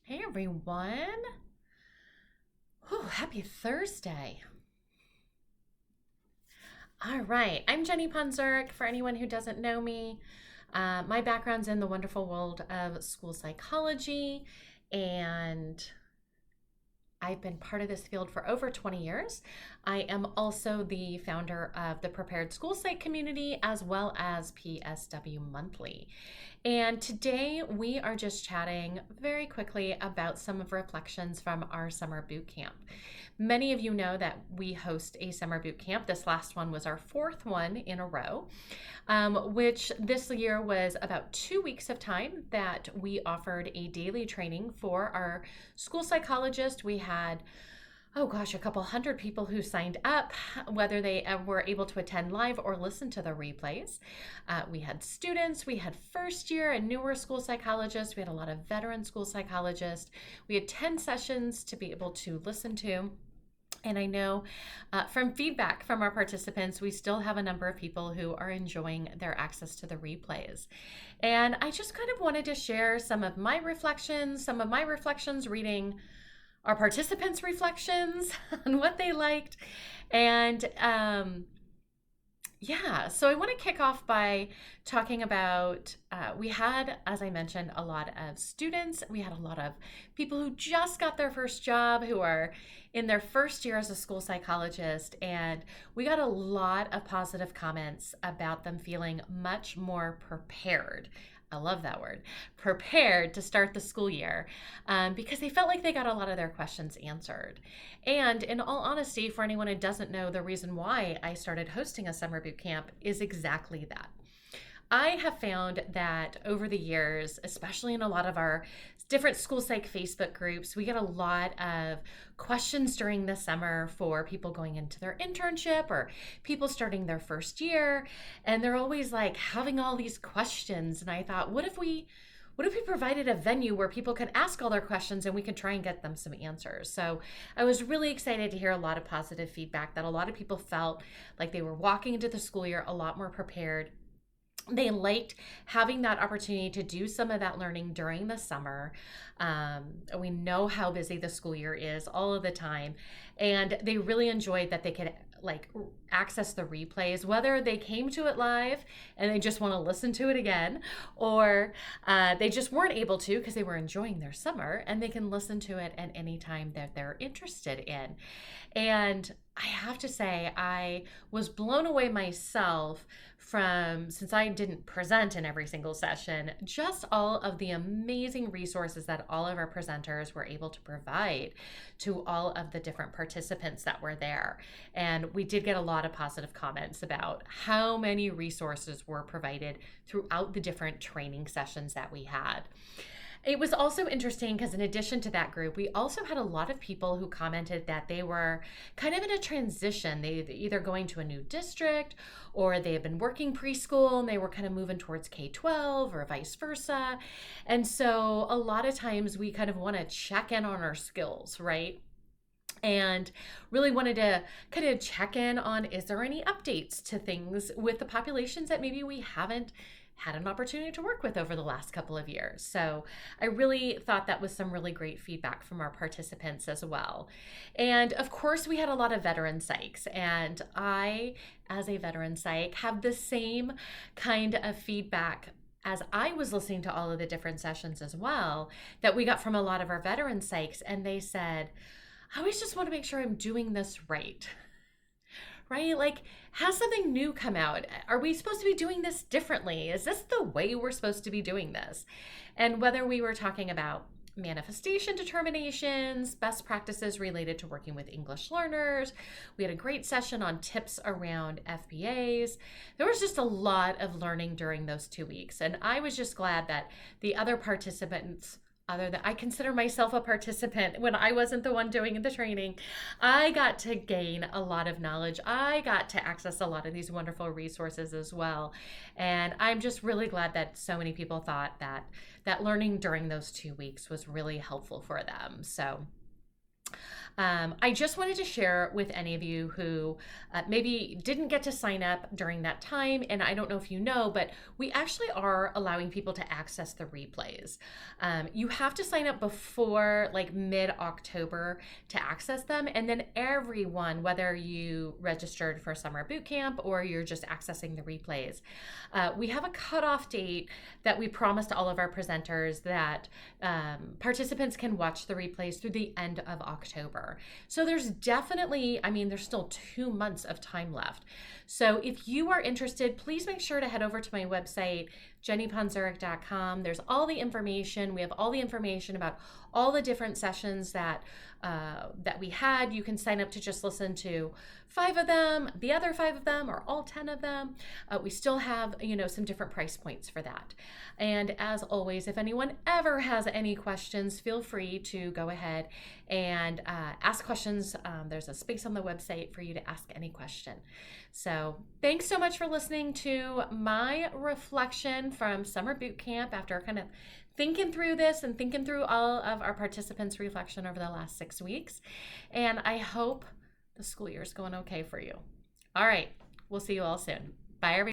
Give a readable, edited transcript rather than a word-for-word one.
Hey everyone. Whew, happy Thursday. All right, I'm Jenny Ponzuric. For anyone who doesn't know me, my background's in the wonderful world of school psychology, and I've been part of this field for over 20 years. I am also the founder of the Prepared School Site community as well as PSW Monthly. And today we are just chatting very quickly about some of reflections from our summer boot camp. Many of you know that we host a summer boot camp. This last one was our fourth one in a row, which this year was about 2 weeks of time that we offered a daily training for our school psychologist. We had oh gosh, a couple hundred people who signed up, whether they were able to attend live or listen to the replays. We had students, we had first year and newer school psychologists, we had a lot of veteran school psychologists. We had 10 sessions to be able to listen to. And I know from feedback from our participants, we still have a number of people who are enjoying their access to the replays. And I just kind of wanted to share some of my reflections reading our participants' reflections on what they liked. And so I want to kick off by talking about we had, as I mentioned, a lot of students. We had a lot of people who just got their first job, who are in their first year as a school psychologist. And we got a lot of positive comments about them feeling much more prepared. I love that word, prepared to start the school year, because they felt like they got a lot of their questions answered. And in all honesty, for anyone who doesn't know, the reason why I started hosting a summer boot camp is exactly that. I have found that over the years, especially in a lot of our different school psych Facebook groups, we get a lot of questions during the summer for people going into their internship or people starting their first year. And they're always like having all these questions. And I thought, what if we provided a venue where people could ask all their questions and we could try and get them some answers? So I was really excited to hear a lot of positive feedback that a lot of people felt like they were walking into the school year a lot more prepared. They liked having that opportunity to do some of that learning during the summer. We know how busy the school year is all of the time, and they really enjoyed that they could access the replays, whether they came to it live and they just want to listen to it again, or they just weren't able to because they were enjoying their summer, and they can listen to it at any time that they're interested in. And I have to say, I was blown away myself since I didn't present in every single session, just all of the amazing resources that all of our presenters were able to provide to all of the different participants that were there. And we did get a lot of positive comments about how many resources were provided throughout the different training sessions that we had. It was also interesting because in addition to that group, we also had a lot of people who commented that they were kind of in a transition. They either going to a new district or they had been working preschool and they were kind of moving towards K-12 or vice versa. And so a lot of times we kind of want to check in on our skills, right? And really wanted to kind of check in on, is there any updates to things with the populations that maybe we haven't had an opportunity to work with over the last couple of years. So I really thought that was some really great feedback from our participants as well. And of course, we had a lot of veteran psychs, and I, as a veteran psych, have the same kind of feedback as I was listening to all of the different sessions as well, that we got from a lot of our veteran psychs. And they said, I always just want to make sure I'm doing this right. Right? Like, has something new come out? Are we supposed to be doing this differently? Is this the way we're supposed to be doing this? And whether we were talking about manifestation determinations, best practices related to working with English learners, we had a great session on tips around FBAs. There was just a lot of learning during those 2 weeks. And I was just glad that the other participants, other than I consider myself a participant when I wasn't the one doing the training, I got to gain a lot of knowledge. I got to access a lot of these wonderful resources as well. And I'm just really glad that so many people thought that learning during those 2 weeks was really helpful for them. So I just wanted to share with any of you who maybe didn't get to sign up during that time, and I don't know if you know, but we actually are allowing people to access the replays. You have to sign up before like mid-October to access them, and then everyone, whether you registered for summer boot camp or you're just accessing the replays, we have a cutoff date that we promised all of our presenters that participants can watch the replays through the end of October. So there's definitely, I mean, there's still 2 months of time left. So if you are interested, please make sure to head over to my website, jennyponzuric.com. There's all the information. We have all the information about all the different sessions that we had. You can sign up to just listen to 5 of them, the other 5 of them, or all 10 of them. We still have, some different price points for that. And as always, if anyone ever has any questions, feel free to go ahead and ask questions. There's a space on the website for you to ask any question. So thanks so much for listening to my reflection from summer boot camp after kind of thinking through this and thinking through all of our participants' reflection over the last 6 weeks. And I hope the school year is going okay for you. All right, we'll see you all soon. Bye, everybody.